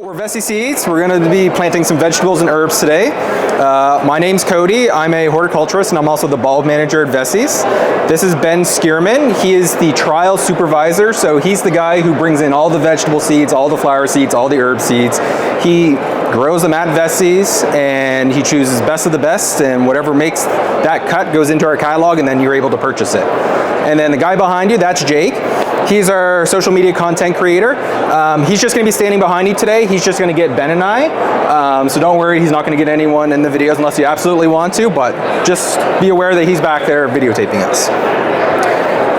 We're Veseys Seeds. We're going to be planting some vegetables and herbs today. My name's Cody. I'm a horticulturist and I'm also the bulb manager at Veseys. This is Schurman. He is the trial supervisor, so he's the guy who brings in all the vegetable seeds, all the flower seeds, all the herb seeds. He grows them at Veseys and he chooses best of the best, and whatever makes that cut goes into our catalog, and then you're able to purchase it. And then the guy behind you, that's Jake. He's our social media content creator. He's just going to be standing behind you today. He's just going to get Ben and I. So don't worry, he's not going to get anyone in the videos unless you absolutely want to, but just be aware that he's back there videotaping us.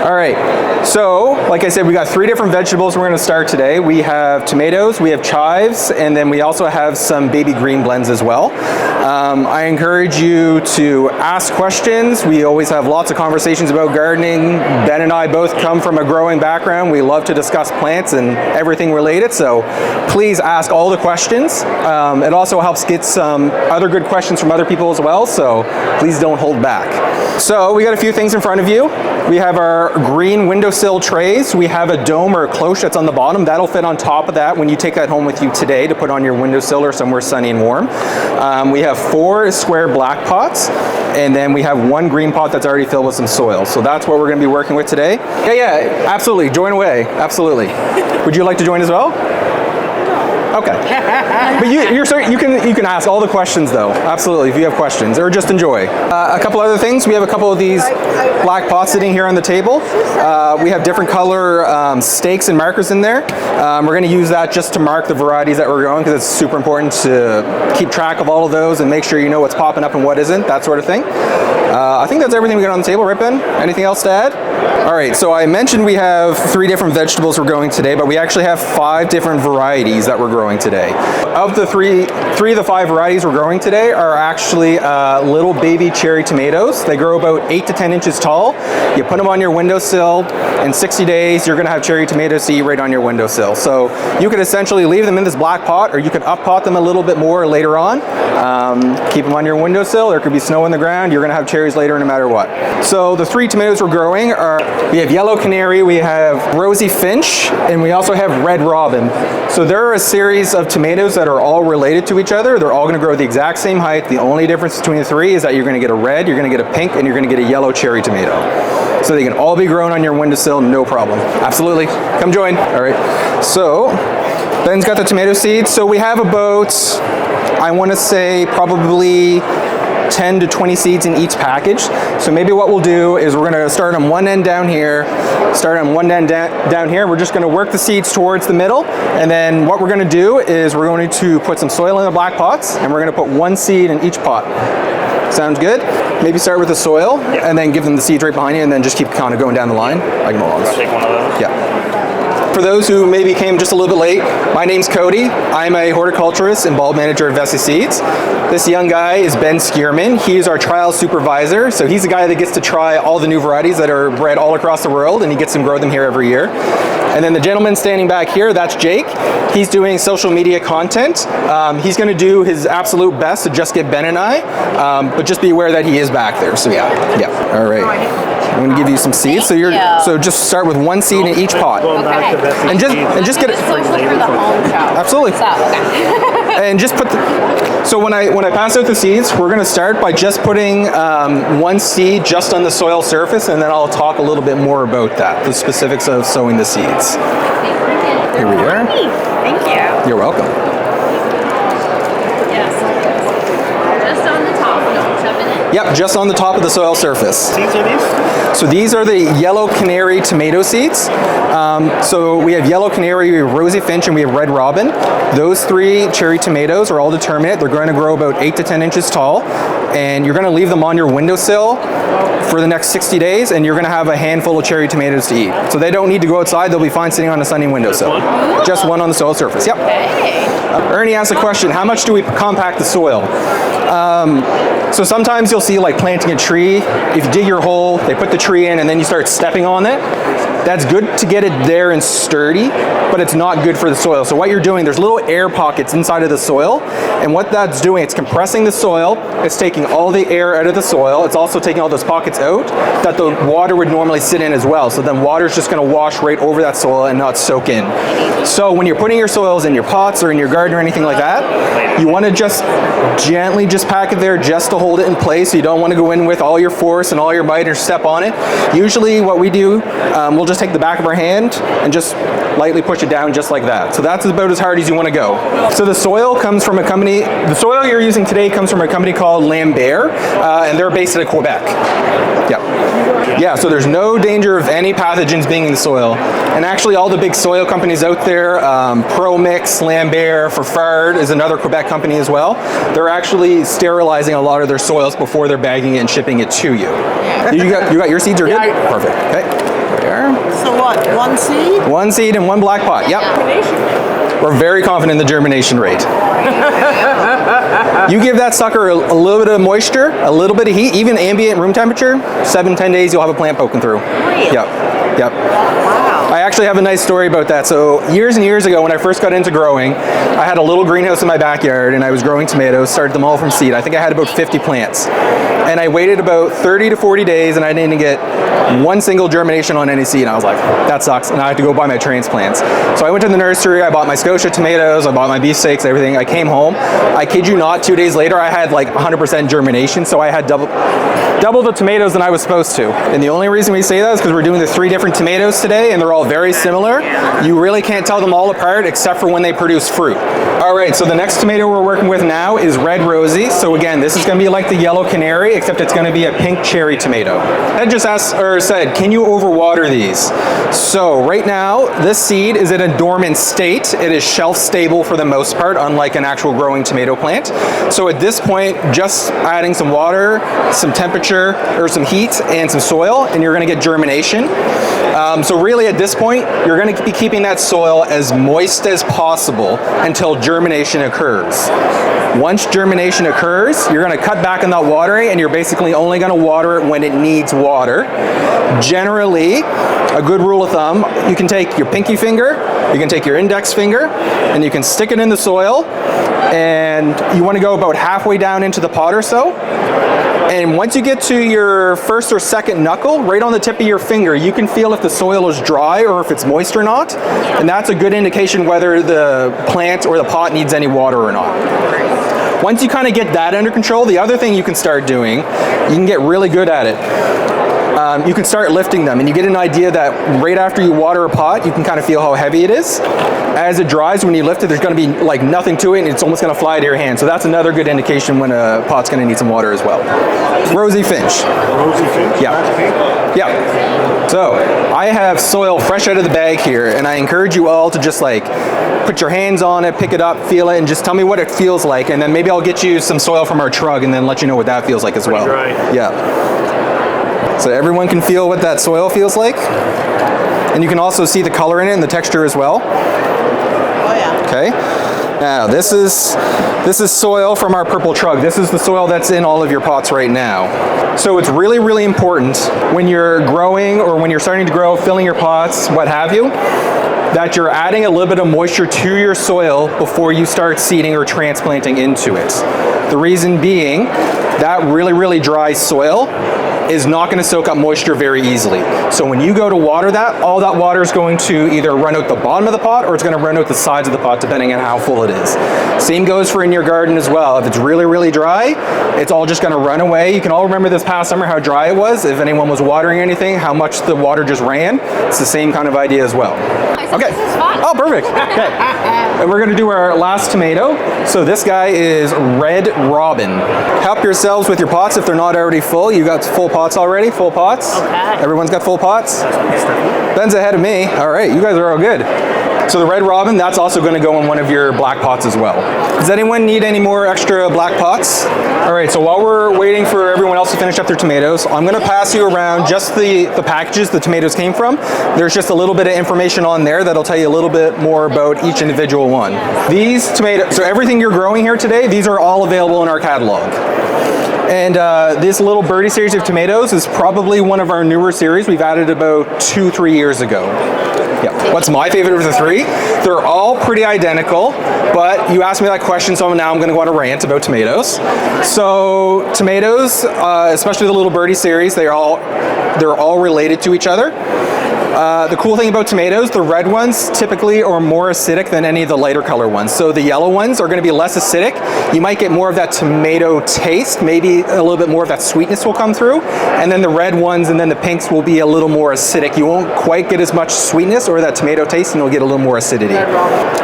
All right, so like I said, we got 3 different vegetables we're going to start today. We have tomatoes, we have chives, and then we also have some baby green blends as well. I encourage you to ask questions. We always have lots of conversations about gardening. Ben and I both come from a growing background. We love to discuss plants and everything related, so please ask all the questions. It also helps get some other good questions from other people as well, so please don't hold back. So we got a few things in front of you. We have our green windowsill trays. We have a dome or a cloche that's on the bottom. That'll fit on top of that when you take that home with you today to put on your windowsill or somewhere sunny and warm. We have 4 square black pots, and then we have 1 green pot that's already filled with some soil. So that's what we're going to be working with today. Yeah, absolutely. Join away. Absolutely. Would you like to join as well? Okay. But you can ask all the questions though. Absolutely, if you have questions, or just enjoy. A couple other things. We have a couple of these black pots sitting here on the table. We have different color stakes and markers in there. We're going to use that just to mark the varieties that we're growing, because it's super important to keep track of all of those and make sure you know what's popping up and what isn't, that sort of thing. I think that's everything we got on the table, right, Ben? Anything else to add? All right, so I mentioned we have 3 different vegetables we're growing today, but we actually have 5 different varieties that we're growing today. Of the three of the 5 varieties we're growing today are actually little baby cherry tomatoes. They grow about 8 to 10 inches tall. You put them on your windowsill. In 60 days, you're gonna have cherry tomatoes to eat right on your windowsill. So you could essentially leave them in this black pot, or you could up pot them a little bit more later on. Keep them on your windowsill. There could be snow on the ground. You're gonna have cherries later no matter what. So the 3 tomatoes we're growing are, we have yellow canary, we have rosy finch, and we also have red robin. So there are a series of tomatoes that are all related to each other. They're all going to grow the exact same height. The only difference between the 3 is that you're going to get a red, you're going to get a pink, and you're going to get a yellow cherry tomato. So they can all be grown on your windowsill, no problem. Absolutely. Come join. All right. So Ben's got the tomato seeds. So we have about, I want to say probably 10 to 20 seeds in each package. So maybe what we'll do is we're going to start on one end down here, down here. We're just going to work the seeds towards the middle, and then what we're going to do is we're going to put some soil in the black pots, and we're going to put 1 seed in each pot. Sounds good? Maybe start with the soil, and then give them the seeds right behind you, and then just keep kind of going down the line. I can I'll take one of those. Yeah. For those who maybe came just a little bit late, my name's Cody. I'm a horticulturist and bulb manager at Veseys Seeds. This young guy is Schurman. He is our trial supervisor, so he's the guy that gets to try all the new varieties that are bred all across the world, and he gets to grow them here every year. And then the gentleman standing back here, that's Jake. He's doing social media content. He's going to do his absolute best to just get Ben and I, but just be aware that he is back there. So yeah. All right. I'm going to give you some seeds. So just start with 1 seed in each pot. Okay. And just get it. Social for the home show. Absolutely. So, okay. And just put so when I pass out the seeds, we're going to start by just putting 1 seed just on the soil surface, and then I'll talk a little bit more about that, the specifics of sowing the seeds. Here we are. Thank you. You're welcome. Yes. Just on the top, don't shove it in. Yep, just on the top of the soil surface. Seeds are these? So these are the yellow canary tomato seeds. So we have yellow canary, we have rosy finch, and we have red robin. Those 3 cherry tomatoes are all determinate. They're going to grow about 8 to 10 inches tall, and you're going to leave them on your windowsill for the next 60 days, and you're going to have a handful of cherry tomatoes to eat. So they don't need to go outside. They'll be fine sitting on a sunny windowsill. Just 1 on the soil surface. Yep. Hey. Ernie asked a question, how much do we compact the soil? So sometimes you'll see like planting a tree. If you dig your hole, they put the tree in, and then you start stepping on it. That's good to get it there and sturdy, but it's not good for the soil. So what you're doing, there's little air pockets inside of the soil, and what that's doing, it's compressing the soil, it's taking all the air out of the soil, it's also taking all those pockets out that the water would normally sit in as well. So then water's just gonna wash right over that soil and not soak in. So when you're putting your soils in your pots or in your garden or anything like that, you wanna just gently just pack it there just to hold it in place. So you don't wanna go in with all your force and all your might or step on it. Usually what we do, we'll just take the back of our hand and just lightly push it down just like that. So that's about as hard as you want to go. So the soil comes from a company, the soil you're using today comes from a company called Lambert, and they're based out of Quebec. Yeah, so there's no danger of any pathogens being in the soil. And actually all the big soil companies out there, ProMix, Lambert, Fafard is another Quebec company as well. They're actually sterilizing a lot of their soils before they're bagging it and shipping it to you. You got your seeds are good? Perfect. Okay. There. So what, one seed? One seed and one black pot, yep. We're very confident in the germination rate. You give that sucker a little bit of moisture, a little bit of heat, even ambient room temperature, 7-10 days you'll have a plant poking through. Really? Yep. Wow. I actually have a nice story about that. So years and years ago when I first got into growing, I had a little greenhouse in my backyard and I was growing tomatoes, started them all from seed. I think I had about 50 plants. And I waited about 30 to 40 days and I didn't get one single germination on any seed. And I was like, that sucks. And I had to go buy my transplants. So I went to the nursery, I bought my Scotia tomatoes, I bought my beefsteaks, everything. I came home. I kid you not, 2 days later, I had like 100% germination. So I had double the tomatoes than I was supposed to. And the only reason we say that is because we're doing the 3 different tomatoes today and they're all very similar. You really can't tell them all apart except for when they produce fruit. All right, so the next tomato we're working with now is Red Rosy. So again, this is gonna be like the yellow canary, except it's gonna be a pink cherry tomato. Ed just asked, or said, can you overwater these? So right now, this seed is in a dormant state. It is shelf stable for the most part, unlike an actual growing tomato plant. So at this point, just adding some water, some temperature, or some heat, and some soil, and you're gonna get germination. So really at this point, you're gonna be keeping that soil as moist as possible until germination occurs. Once germination occurs, you're gonna cut back on that watering and you're basically only gonna water it when it needs water. Generally, a good rule of thumb, you can take your pinky finger, you can take your index finger, and you can stick it in the soil, and you wanna go about halfway down into the pot or so. And once you get to your first or second knuckle, right on the tip of your finger, you can feel if the soil is dry or if it's moist or not. And that's a good indication whether the plant or the pot needs any water or not. Once you kind of get that under control, the other thing you can start doing, you can get really good at it. You can start lifting them and you get an idea that right after you water a pot, you can kind of feel how heavy it is. As it dries, when you lift it, there's going to be like nothing to it and it's almost going to fly to your hand. So that's another good indication when a pot's going to need some water as well. Rosy Finch. Rosy Finch? Yeah. So I have soil fresh out of the bag here and I encourage you all to just like put your hands on it, pick it up, feel it, and just tell me what it feels like. And then maybe I'll get you some soil from our truck and then let you know what that feels like as well. Dry. Yeah. So everyone can feel what that soil feels like. And you can also see the color in it and the texture as well. Oh yeah. Okay. Now this is soil from our purple trug. This is the soil that's in all of your pots right now. So it's really, really important when you're growing or when you're starting to grow, filling your pots, what have you, that you're adding a little bit of moisture to your soil before you start seeding or transplanting into it. The reason being that really, really dry soil is not going to soak up moisture very easily. So when you go to water that, all that water is going to either run out the bottom of the pot or it's going to run out the sides of the pot depending on how full it is. Same goes for in your garden as well. If it's really, really dry, it's all just going to run away. You can all remember this past summer how dry it was. If anyone was watering anything, how much the water just ran. It's the same kind of idea as well. Okay. This is fun. Oh, perfect. Okay. And we're going to do our last tomato. So this guy is Red Robin. Help yourselves with your pots if they're not already full. You got full pots already? Full pots? Okay. Everyone's got full pots? Ben's ahead of me. All right, you guys are all good. So the Red Robin, that's also going to go in one of your black pots as well. Does anyone need any more extra black pots? All right, so while we're waiting for everyone else to finish up their tomatoes, I'm going to pass you around just the packages the tomatoes came from. There's just a little bit of information on there that'll tell you a little bit more about each individual one. These tomatoes, so everything you're growing here today, these are all available in our catalog. And this little birdie series of tomatoes is probably one of our newer series. We've added about 2-3 years ago. Yeah. What's my favorite of the three? They're all pretty identical, but you asked me that question, so now I'm going to go on a rant about tomatoes. So tomatoes, especially the little birdie series, they're all related to each other. The cool thing about tomatoes, the red ones typically are more acidic than any of the lighter color ones. So the yellow ones are going to be less acidic. You might get more of that tomato taste, maybe a little bit more of that sweetness will come through. And then the red ones and then the pinks will be a little more acidic. You won't quite get as much sweetness or that tomato taste, and you'll get a little more acidity.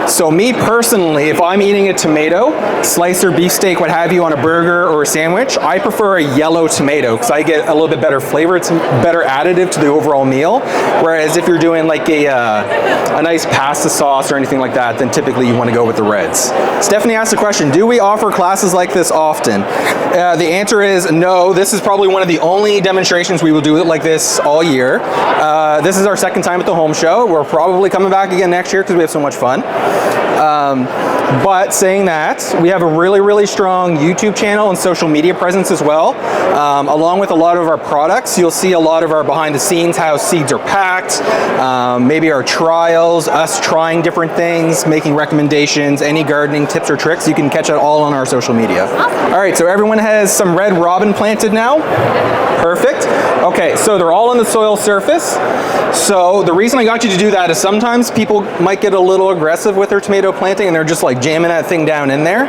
So me personally, if I'm eating a tomato, slice or beefsteak, what have you, on a burger or a sandwich, I prefer a yellow tomato because I get a little bit better flavor. It's a better additive to the overall meal. Whereas if you're doing like a nice pasta sauce or anything like that, then typically you want to go with the reds. Stephanie asked the question, do we offer classes like this often? The answer is no. This is probably one of the only demonstrations we will do it like this all year. This is our second time at the home show. We're probably coming back again next year because we have so much fun. But saying that, we have a really, really strong YouTube channel and social media presence as well. Along with a lot of our products, you'll see a lot of our behind the scenes, how seeds are packed, maybe our trials, us trying different things, making recommendations, any gardening tips or tricks. You can catch it all on our social media. All right, so everyone has some red robin planted now. Perfect. Okay, so they're all on the soil surface. So the reason I got you to do that is sometimes people might get a little aggressive with their tomato planting and they're just like jamming that thing down in there.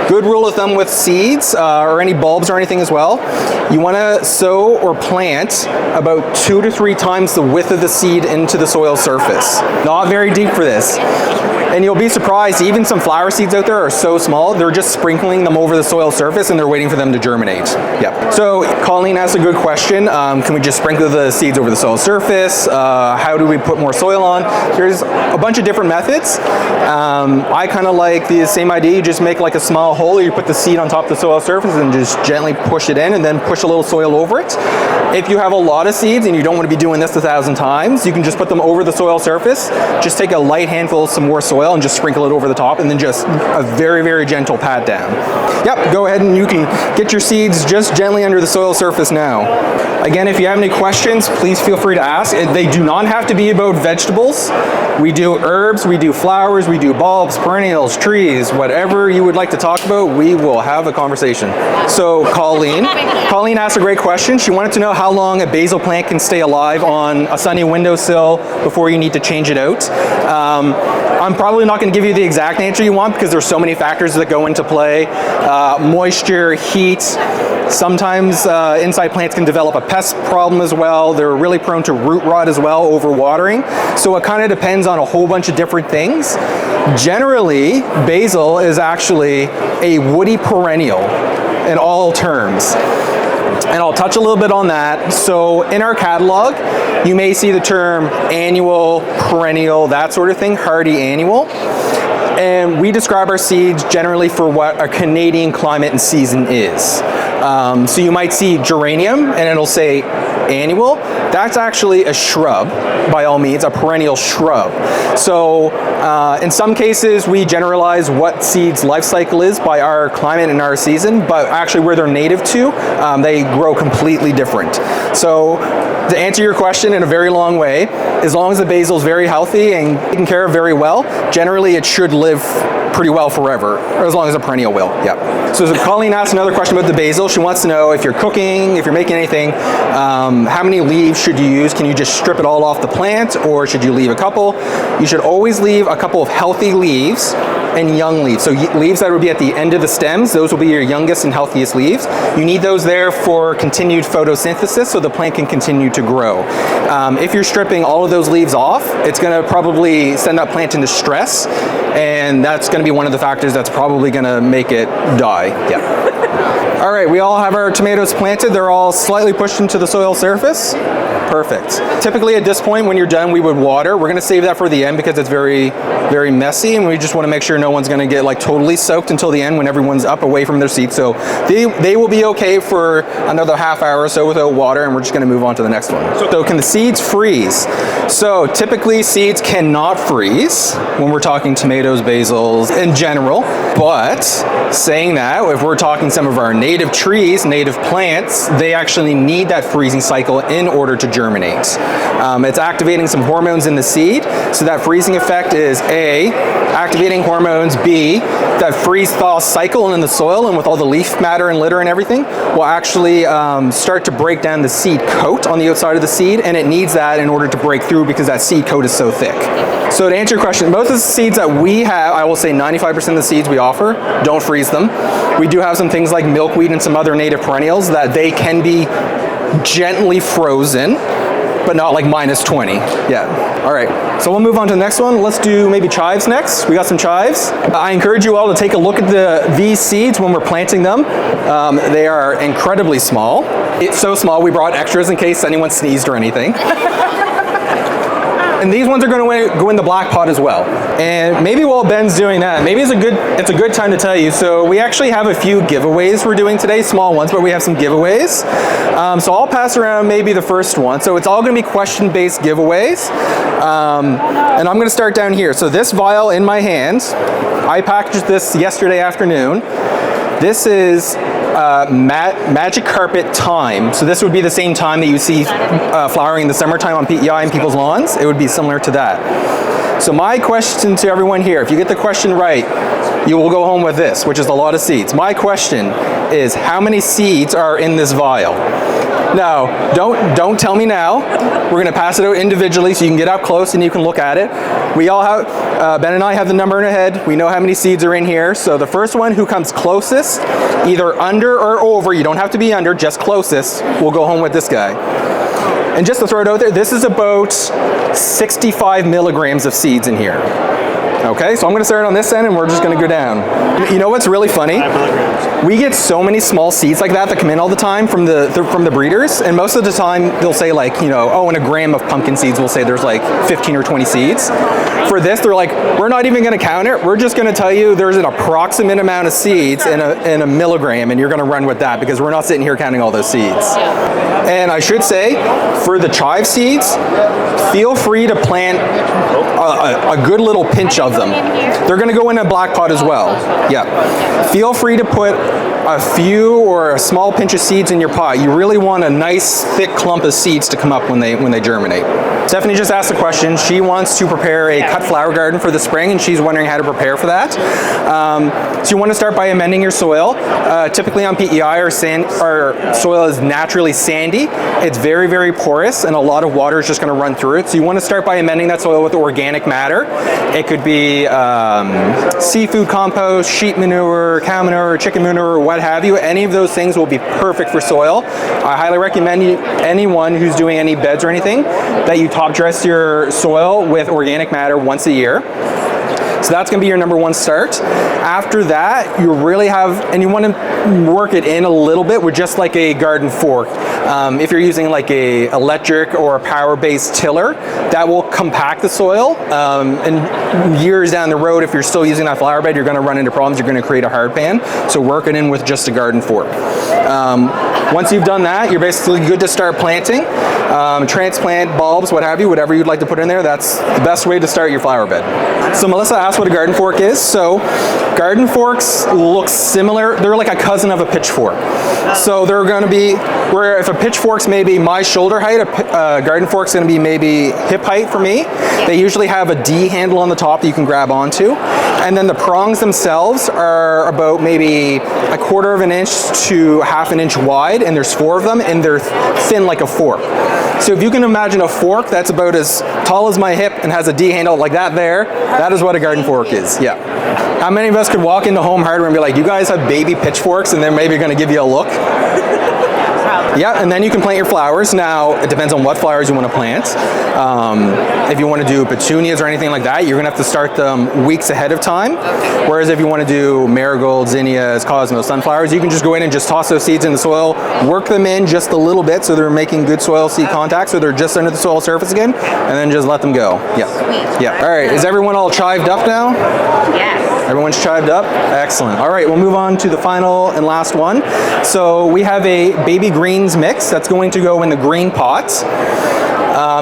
Good rule of thumb with seeds or any bulbs or anything as well, you want to sow or plant about 2 to 3 times the width of the seed into the soil surface. Not very deep for this. And you'll be surprised, even some flower seeds out there are so small, they're just sprinkling them over the soil surface and they're waiting for them to germinate. Yep. So Colleen asked a good question. Can we just sprinkle the seeds over the soil surface? How do we put more soil on? There's a bunch of different methods. I kind of like the same idea. You just make like a small hole, you put the seed on top of the soil surface and just gently push it in and then push a little soil over it. If you have a lot of seeds and you don't want to be doing this 1,000 times, you can just put them over the soil surface. Just take a light handful of some more soil and just sprinkle it over the top and then just a very, very gentle pat down. Yep, go ahead and you can get your seeds just gently under the soil surface now. Again, if you have any questions, please feel free to ask. They do not have to be about vegetables. We do herbs, we do flowers, we do bulbs, perennials, trees, whatever you would like to talk about, we will have a conversation. So Colleen asked a great question. She wanted to know how long a basil plant can stay alive on a sunny windowsill before you need to change it out. I'm probably not going to give you the exact answer you want because there's so many factors that go into play. Moisture, heat. Sometimes inside plants can develop a pest problem as well. They're really prone to root rot as well, overwatering. So it kind of depends on a whole bunch of different things. Generally, basil is actually a woody perennial in all terms. And I'll touch a little bit on that. So in our catalog, you may see the term annual, perennial, that sort of thing, hardy annual. And we describe our seeds generally for what our Canadian climate and season is. So you might see geranium and it'll say annual. That's actually a shrub, by all means, a perennial shrub. So in some cases, we generalize what seeds' life cycle is by our climate and our season, but actually where they're native to, they grow completely different. So to answer your question in a very long way, as long as the basil is very healthy and taken care of very well, generally it should live pretty well forever, or as long as a perennial will. Yep. So Colleen asked another question about the basil. She wants to know if you're cooking, if you're making anything, how many leaves should you use? Can you just strip it all off the plant, or should you leave a couple? You should always leave a couple of healthy leaves and young leaves. So leaves that would be at the end of the stems, those will be your youngest and healthiest leaves. You need those there for continued photosynthesis so the plant can continue to grow. If you're stripping all of those leaves off, it's going to probably send that plant into stress, and that's going to be one of the factors that's probably going to make it die. Yeah. All right, we all have our tomatoes planted. They're all slightly pushed into the soil surface. Perfect. Typically at this point when you're done, we would water. We're going to save that for the end because it's very, very messy, and we just want to make sure no one's going to get like totally soaked until the end when everyone's up away from their seats. So they will be okay for another half hour or so without water, and we're just going to move on to the next one. So can the seeds freeze? So typically seeds cannot freeze when we're talking tomatoes, basils in general, but saying that, if we're talking, say, some of our native trees, native plants, they actually need that freezing cycle in order to germinate. It's activating some hormones in the seed, so that freezing effect is A, activating hormones, B, that freeze-thaw cycle in the soil and with all the leaf matter and litter and everything will actually start to break down the seed coat on the outside of the seed, and it needs that in order to break through because that seed coat is so thick. So to answer your question, most of the seeds that we have, I will say 95% of the seeds we offer, don't freeze them. We do have some things like milkweed and some other native perennials that they can be gently frozen, but not like -20. Yeah. All right. So we'll move on to the next one. Let's do maybe chives next. We got some chives. I encourage you all to take a look at these seeds when we're planting them. They are incredibly small. It's so small we brought extras in case anyone sneezed or anything. And these ones are going to go in the black pot as well. And maybe while Ben's doing that, maybe it's a good time to tell you. So we actually have a few giveaways we're doing today, small ones, but we have some giveaways. So I'll pass around maybe the first one. So it's all going to be question-based giveaways. And I'm going to start down here. So this vial in my hand, I packaged this yesterday afternoon. This is magic carpet thyme. So this would be the same thyme that you see flowering in the summertime on PEI in people's lawns. It would be similar to that. So my question to everyone here, if you get the question right, you will go home with this, which is a lot of seeds. My question is, how many seeds are in this vial? Now, don't tell me now. We're going to pass it out individually so you can get up close and you can look at it. We all have, Ben and I have the number in our head. We know how many seeds are in here. So the first one who comes closest, either under or over, you don't have to be under, just closest, will go home with this guy. And just to throw it out there, this is about 65 milligrams of seeds in here. Okay, so I'm going to start on this end and we're just going to go down. You know what's really funny? We get so many small seeds like that come in all the time from the breeders, and most of the time they'll say like, you know, oh, in a gram of pumpkin seeds we'll say there's like 15 or 20 seeds. For this, they're like, we're not even going to count it. We're just going to tell you there's an approximate amount of seeds in a milligram, and you're going to run with that because we're not sitting here counting all those seeds. And I should say, for the chive seeds, feel free to plant a good little pinch of them. They're going to go in a black pot as well. Yeah. Feel free to put a few or a small pinch of seeds in your pot. You really want a nice thick clump of seeds to come up when they germinate. Stephanie just asked a question. She wants to prepare a cut flower garden for the spring, and she's wondering how to prepare for that. So you want to start by amending your soil. Typically on PEI, our soil is naturally sandy. It's very, very porous, and a lot of water is just going to run through it. So you want to start by amending that soil with organic matter. It could be seafood compost, sheep manure, cow manure, chicken manure, what have you. Any of those things will be perfect for soil. I highly recommend anyone who's doing any beds or anything that you top dress your soil with organic matter once a year. So that's going to be your number one start. After that, you really have, and you want to work it in a little bit with just like a garden fork. If you're using like a electric or a power-based tiller, that will compact the soil. And years down the road, if you're still using that flower bed, you're going to run into problems. You're going to create a hard pan. So work it in with just a garden fork. Once you've done that, you're basically good to start planting. Transplant bulbs, what have you, whatever you'd like to put in there. That's the best way to start your flower bed. So Melissa asked what a garden fork is. So garden forks look similar. They're like a cousin of a pitchfork. So they're going to be, where if a pitchfork's maybe my shoulder height, a garden fork's going to be maybe hip height for me. They usually have a D handle on the top that you can grab onto. And then the prongs themselves are about maybe 1/4 of an inch to 1/2 an inch wide, and there's 4 of them, and they're thin like a fork. So if you can imagine a fork that's about as tall as my hip and has a D handle like that there, that is what a garden fork is. Yeah. How many of us could walk into Home Hardware and be like, you guys have baby pitchforks, and they're maybe going to give you a look? Yeah, and then you can plant your flowers. Now, it depends on what flowers you want to plant. If you want to do petunias or anything like that, you're going to have to start them weeks ahead of time. Whereas if you want to do marigolds, zinnias, cosmos, sunflowers, you can just go in and just toss those seeds in the soil, work them in just a little bit so they're making good soil seed contact, so they're just under the soil surface again, and then just let them go. Yeah. Yeah. All right, is everyone all chived up now? Yes. Everyone's chived up? Excellent. All right, we'll move on to the final and last one. So we have a baby greens mix that's going to go in the green pot.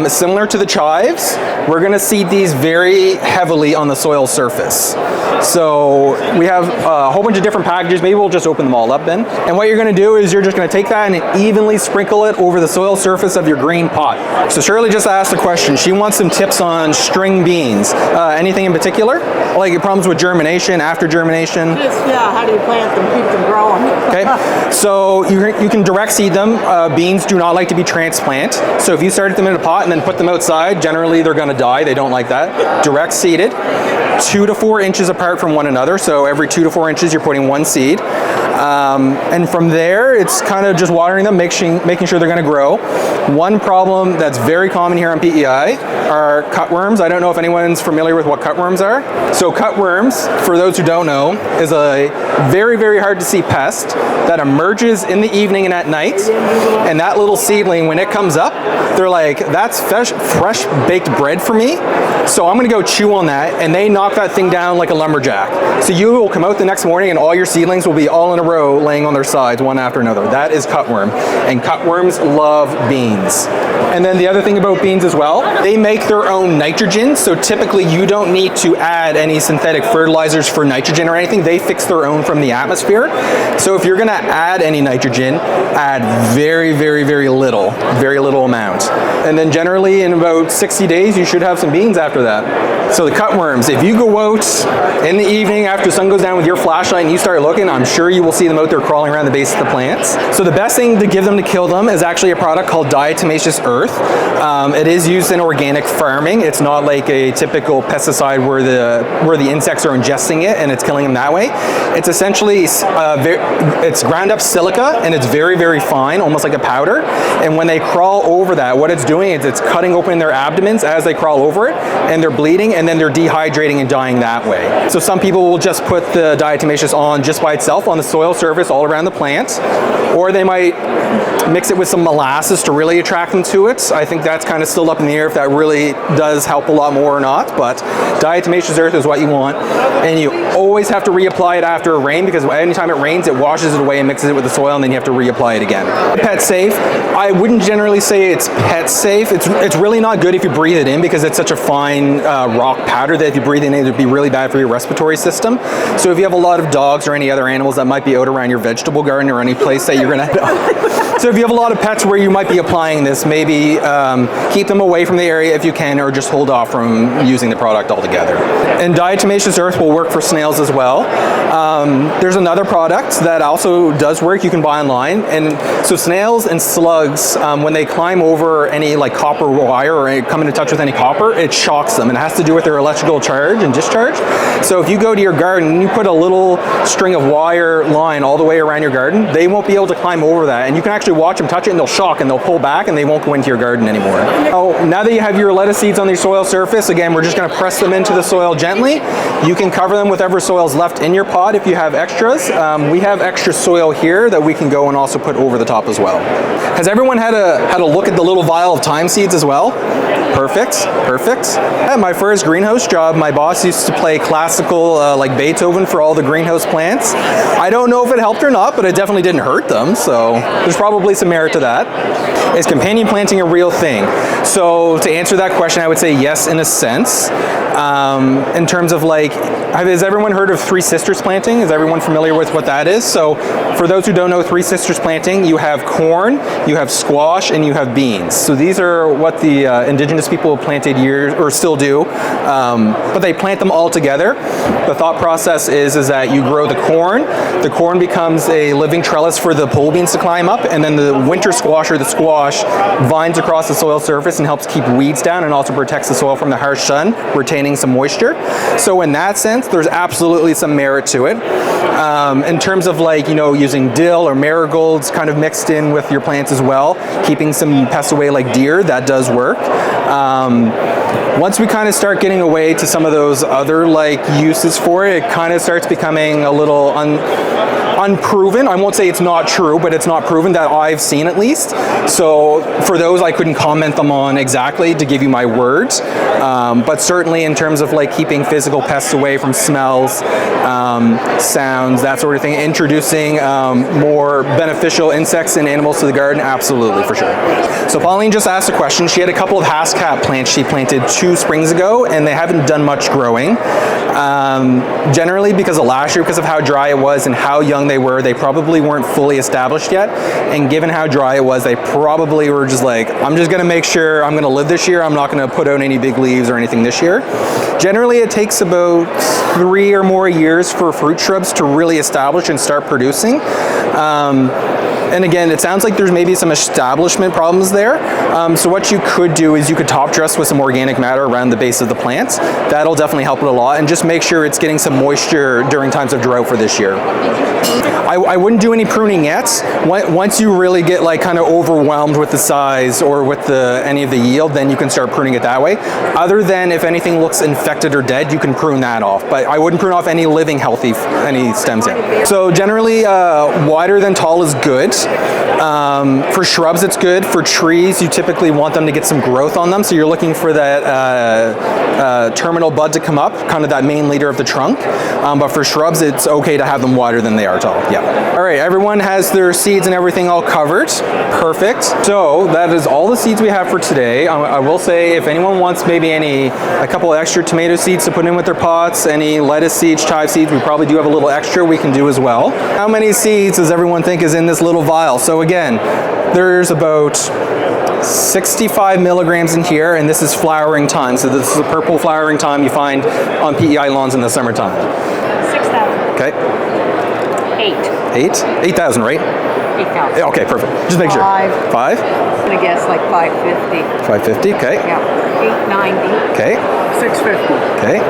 Similar to the chives, we're going to seed these very heavily on the soil surface. So we have a whole bunch of different packages. Maybe we'll just open them all up then. And what you're going to do is you're just going to take that and evenly sprinkle it over the soil surface of your green pot. So Shirley just asked a question. She wants some tips on string beans. Anything in particular? Like your problems with germination, after germination? Yeah, how do you plant them, keep them growing? Okay, so you can direct seed them. Beans do not like to be transplant. So if you started them in a pot and then put them outside, generally they're going to die. They don't like that. Direct seeded, 2 to 4 inches apart from one another. So every 2 to 4 inches you're putting one seed. And from there, it's kind of just watering them, making sure they're going to grow. One problem that's very common here on PEI are cutworms. I don't know if anyone's familiar with what cutworms are. So cutworms, for those who don't know, is a very, very hard to see pest that emerges in the evening and at night. And that little seedling, when it comes up, they're like, that's fresh baked bread for me. So I'm going to go chew on that. And they knock that thing down like a lumberjack. So you will come out the next morning and all your seedlings will be all in a row laying on their sides one after another. That is cutworm. And cutworms love beans. And then the other thing about beans as well, they make their own nitrogen. So typically you don't need to add any synthetic fertilizers for nitrogen or anything. They fix their own from the atmosphere. So if you're going to add any nitrogen, add very, very, very little amount. And then generally in about 60 days, you should have some beans after that. So the cutworms, if you go out in the evening after the sun goes down with your flashlight and you start looking, I'm sure you will see them out there crawling around the base of the plants. So the best thing to give them to kill them is actually a product called diatomaceous earth. It is used in organic farming. It's not like a typical pesticide where the insects are ingesting it and it's killing them that way. It's essentially it's ground up silica and it's very, very fine, almost like a powder. And when they crawl over that, what it's doing is it's cutting open their abdomens as they crawl over it, and they're bleeding, and then they're dehydrating and dying that way. So some people will just put the diatomaceous on just by itself on the soil surface all around the plant, or they might mix it with some molasses to really attract them to it. I think that's kind of still up in the air if that really does help a lot more or not, but diatomaceous earth is what you want. And you always have to reapply it after a rain, because anytime it rains, it washes it away and mixes it with the soil, and then you have to reapply it again. Pet safe, I wouldn't generally say it's pet safe. It's really not good if you breathe it in, because it's such a fine rock powder that if you breathe it in, it would be really bad for your respiratory system. So if you have a lot of dogs or any other animals that might be out around your vegetable garden or any place that you're going to... So if you have a lot of pets where you might be applying this, maybe keep them away from the area if you can, or just hold off from using the product altogether. And diatomaceous earth will work for snails as well. There's another product that also does work you can buy online. And so snails and slugs, when they climb over any like copper wire or come into touch with any copper, it shocks them. And it has to do with their electrical charge and discharge. So if you go to your garden and you put a little string of wire line all the way around your garden, they won't be able to climb over that. And you can actually watch them touch it and they'll shock and they'll pull back and they won't go into your garden anymore. Now that you have your lettuce seeds on the soil surface, again, we're just going to press them into the soil gently. You can cover them with whatever soil is left in your pot if you have extras. We have extra soil here that we can go and also put over the top as well. Has everyone had a look at the little vial of thyme seeds as well? Perfect. At my first greenhouse job, my boss used to play classical like Beethoven for all the greenhouse plants. I don't know if it helped or not, but it definitely didn't hurt them, so there's probably some merit to that. Is companion planting a real thing? So to answer that question, I would say yes in a sense. In terms of like, has everyone heard of Three Sisters planting? Is everyone familiar with what that is? So for those who don't know Three Sisters planting, you have corn, you have squash, and you have beans. So these are what the indigenous people have planted years, or still do, but they plant them all together. The thought process is that you grow the corn becomes a living trellis for the pole beans to climb up, and then the winter squash or the squash vines across the soil surface and helps keep weeds down and also protects the soil from the harsh sun, retaining some moisture. So in that sense, there's absolutely some merit to it. In terms of like, using dill or marigolds kind of mixed in with your plants as well, keeping some pests away like deer, that does work. Once we kind of start getting away to some of those other like uses for it, it kind of starts becoming a little unproven. I won't say it's not true, but it's not proven that I've seen at least. So for those, I couldn't comment them on exactly to give you my words. But certainly in terms of like keeping physical pests away from smells, sounds, that sort of thing, introducing more beneficial insects and animals to the garden, absolutely, for sure. So Pauline just asked a question. She had a couple of Hascap plants she planted 2 springs ago, and they haven't done much growing. Generally because of last year, because of how dry it was and how young they were, they probably weren't fully established yet. And given how dry it was, they probably were just like, I'm just gonna make sure I'm gonna live this year. I'm not gonna put out any big leaves or anything this year. Generally, it takes about 3 or more years for fruit shrubs to really establish and start producing. And again, it sounds like there's maybe some establishment problems there. So what you could do is you could top dress with some organic matter around the base of the plants. That'll definitely help it a lot, and just make sure it's getting some moisture during times of drought for this year. I wouldn't do any pruning yet. Once you really get like kind of overwhelmed with the size or with any of the yield, then you can start pruning it that way. Other than if anything looks infected or dead, you can prune that off. But I wouldn't prune off any living healthy, any stems yet. So generally, wider than tall is good. For shrubs, it's good. For trees, you typically want them to get some growth on them. So you're looking for that terminal bud to come up, kind of that main leader of the trunk. But for shrubs, it's okay to have them wider than they are tall. Yeah. All right, everyone has their seeds and everything all covered. Perfect. So that is all the seeds we have for today. I will say if anyone wants maybe a couple of extra tomato seeds to put in with their pots, any lettuce seeds, chive seeds, we probably do have a little extra we can do as well. How many seeds does everyone think is in this little vial? So again, there's about 65 milligrams in here, and this is flowering time. So this is the purple flowering time you find on PEI lawns in the summertime. 6,000. Okay. 8. 8,000, right? 8,000. Okay, perfect. Just make sure. 5. 5? I'm gonna guess like 550. 550, okay. Yeah. 890. Okay. 650. Okay.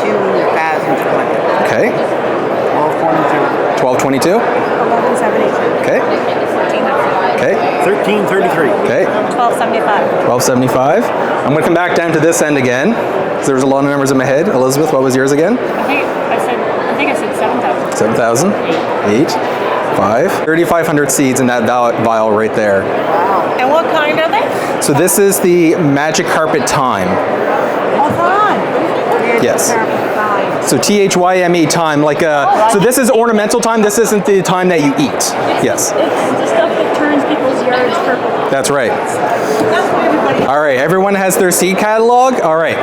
2,020. Okay. 1222. 1222. 1172. Okay. Okay. 1333. Okay. 1275. 1275. I'm going to come back down to this end again. So there's a lot of numbers in my head. Elizabeth, what was yours again? I think I said 7,000. 7,000. 8. 5. 3,500 seeds in that vial right there. Wow. And what kind are they? So this is the magic carpet thyme. Oh, fun. Yes. So THYME thyme, like so this is ornamental thyme. This isn't the thyme that you eat. Yes. It's the stuff that turns people's yards purple. That's right. That's what everybody. All right, everyone has their seed catalog? All right.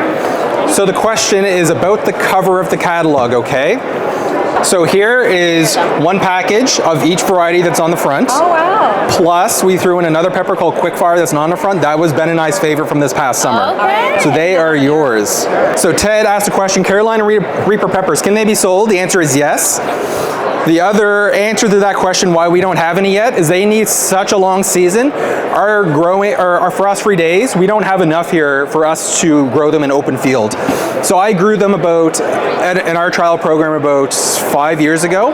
So the question is about the cover of the catalog, okay? So here is one package of each variety that's on the front. Oh, wow. Plus, we threw in another pepper called Quickfire that's not on the front. That was Ben and I's favorite from this past summer. Okay. So they are yours. So Ted asked a question, Carolina Reaper peppers, can they be sold? The answer is yes. The other answer to that question, why we don't have any yet, is they need such a long season. Our frost-free days, we don't have enough here for us to grow them in open field. So I grew them in our trial program about 5 years ago.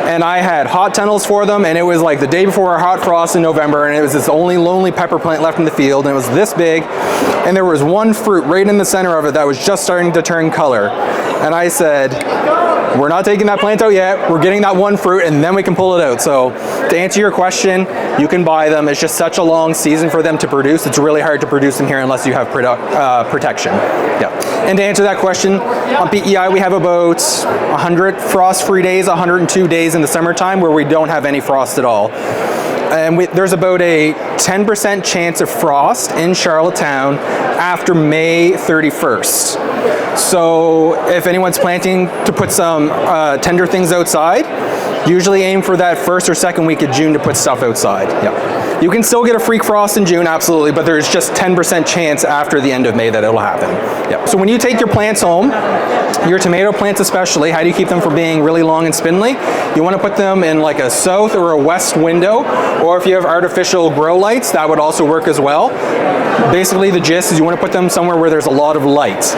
And I had hot tunnels for them, and it was like the day before our hot frost in November, and it was this only lonely pepper plant left in the field, and it was this big, and there was one fruit right in the center of it that was just starting to turn color. And I said, we're not taking that plant out yet, we're getting that one fruit, and then we can pull it out. So to answer your question, you can buy them. It's just such a long season for them to produce. It's really hard to produce them here unless you have protection. Yeah. And to answer that question, on PEI we have about 100 frost-free days, 102 days in the summertime where we don't have any frost at all. And there's about a 10% chance of frost in Charlottetown after May 31st. So if anyone's planning to put some tender things outside, usually aim for that first or second week of June to put stuff outside. Yeah. You can still get a freak frost in June, absolutely, but there's just 10% chance after the end of May that it'll happen. Yeah. So when you take your plants home, your tomato plants especially, how do you keep them from being really long and spindly? You want to put them in like a south or a west window, or if you have artificial grow lights, that would also work as well. Basically the gist is you want to put them somewhere where there's a lot of light.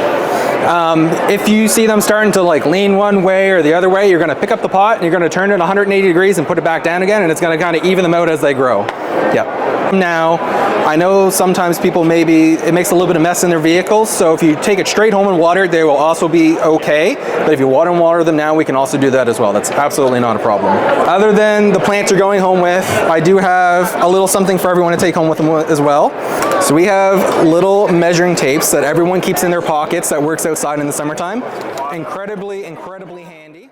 If you see them starting to like lean one way or the other way, you're going to pick up the pot and you're going to turn it 180 degrees and put it back down again, and it's going to kind of even them out as they grow. Yep. Now, I know sometimes people it makes a little bit of mess in their vehicles, so if you take it straight home and water it, they will also be okay. But if you water them now, we can also do that as well. That's absolutely not a problem. Other than the plants you're going home with, I do have a little something for everyone to take home with them as well. So we have little measuring tapes that everyone keeps in their pockets that works outside in the summertime. Incredibly handy.